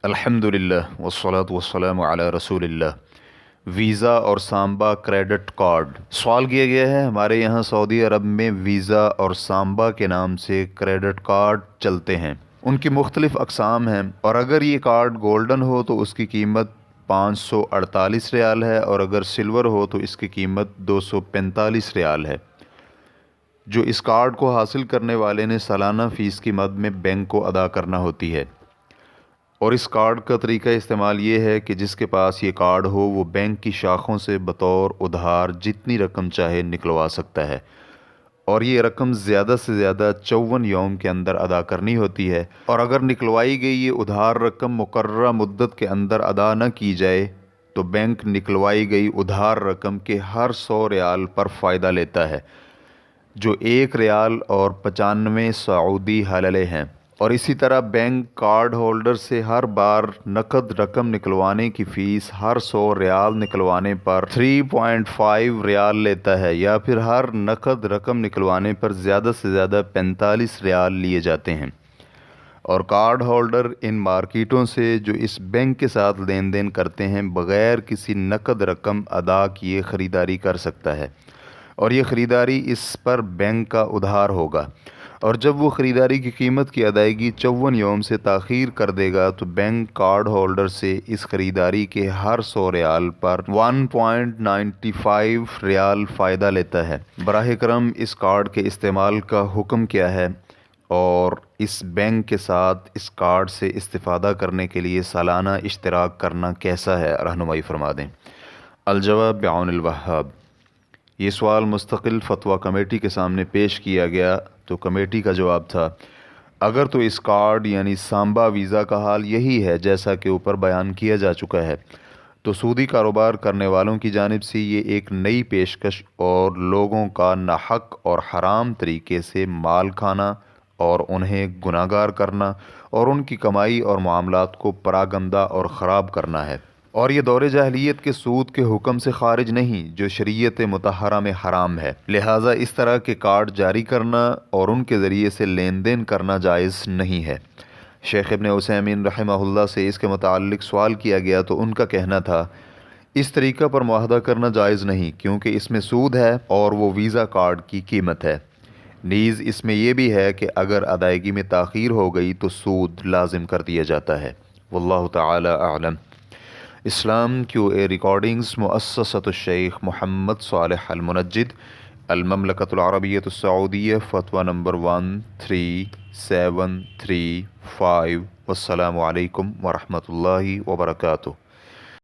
الحمدللہ والصلاة والسلام علی رسول اللہ۔ ویزا اور سامبا کریڈٹ کارڈ سوال کیا گیا ہے۔ ہمارے یہاں سعودی عرب میں ویزا اور سامبا کے نام سے کریڈٹ کارڈ چلتے ہیں۔ ان کی مختلف اقسام ہیں، اور اگر یہ کارڈ گولڈن ہو تو اس کی قیمت 548 ریال ہے، اور اگر سلور ہو تو اس کی قیمت 245 ریال ہے۔ جو اس کارڈ کو حاصل کرنے والے نے سالانہ فیس کی مد میں بینک کو ادا کرنا ہوتی ہے، اور اس کارڈ کا طریقہ استعمال یہ ہے کہ جس کے پاس یہ کارڈ ہو وہ بینک کی شاخوں سے بطور ادھار جتنی رقم چاہے نکلوا سکتا ہے، اور یہ رقم زیادہ سے زیادہ 54 یوم کے اندر ادا کرنی ہوتی ہے، اور اگر نکلوائی گئی یہ ادھار رقم مقررہ مدت کے اندر ادا نہ کی جائے تو بینک نکلوائی گئی ادھار رقم کے ہر 100 ریال پر فائدہ لیتا ہے، جو 1 ریال اور 95 سعودی حللے ہیں۔ اور اسی طرح بینک کارڈ ہولڈر سے ہر بار نقد رقم نکلوانے کی فیس ہر 100 ریال نکلوانے پر 3.5 ریال لیتا ہے، یا پھر ہر نقد رقم نکلوانے پر زیادہ سے زیادہ 45 ریال لیے جاتے ہیں۔ اور کارڈ ہولڈر ان مارکیٹوں سے جو اس بینک کے ساتھ لین دین کرتے ہیں بغیر کسی نقد رقم ادا کیے خریداری کر سکتا ہے، اور یہ خریداری اس پر بینک کا ادھار ہوگا، اور جب وہ خریداری کی قیمت کی ادائیگی 54 یوم سے تاخیر کر دے گا تو بینک کارڈ ہولڈر سے اس خریداری کے ہر 100 ریال پر 1.95 ریال فائدہ لیتا ہے۔ براہ کرم اس کارڈ کے استعمال کا حکم کیا ہے، اور اس بینک کے ساتھ اس کارڈ سے استفادہ کرنے کے لیے سالانہ اشتراک کرنا کیسا ہے، رہنمائی فرما دیں۔ الجواب بعون الوہاب۔ یہ سوال مستقل فتویٰ کمیٹی کے سامنے پیش کیا گیا تو کمیٹی کا جواب تھا، اگر تو اس کارڈ یعنی سامبا ویزا کا حال یہی ہے جیسا کہ اوپر بیان کیا جا چکا ہے، تو سودی کاروبار کرنے والوں کی جانب سے یہ ایک نئی پیشکش اور لوگوں کا ناحق اور حرام طریقے سے مال کھانا اور انہیں گناہگار کرنا اور ان کی کمائی اور معاملات کو پراگندہ اور خراب کرنا ہے، اور یہ دور جاہلیت کے سود کے حکم سے خارج نہیں جو شریعت مطہرہ میں حرام ہے، لہٰذا اس طرح کے کارڈ جاری کرنا اور ان کے ذریعے سے لین دین کرنا جائز نہیں ہے۔ شیخ ابن عثیمین رحمہ اللہ سے اس کے متعلق سوال کیا گیا تو ان کا کہنا تھا، اس طریقہ پر معاہدہ کرنا جائز نہیں، کیونکہ اس میں سود ہے اور وہ ویزا کارڈ کی قیمت ہے۔ نیز اس میں یہ بھی ہے کہ اگر ادائیگی میں تاخیر ہو گئی تو سود لازم کر دیا جاتا ہے۔ واللہ تعالی اعلم۔ اسلام QA ریکارڈنگز مؤسسۃ الشیخ محمد صالح المنجد، المملکۃ العربیۃ السعودیہ، فتویٰ نمبر 13735۔ والسلام علیکم ورحمۃ اللہ وبرکاتہ۔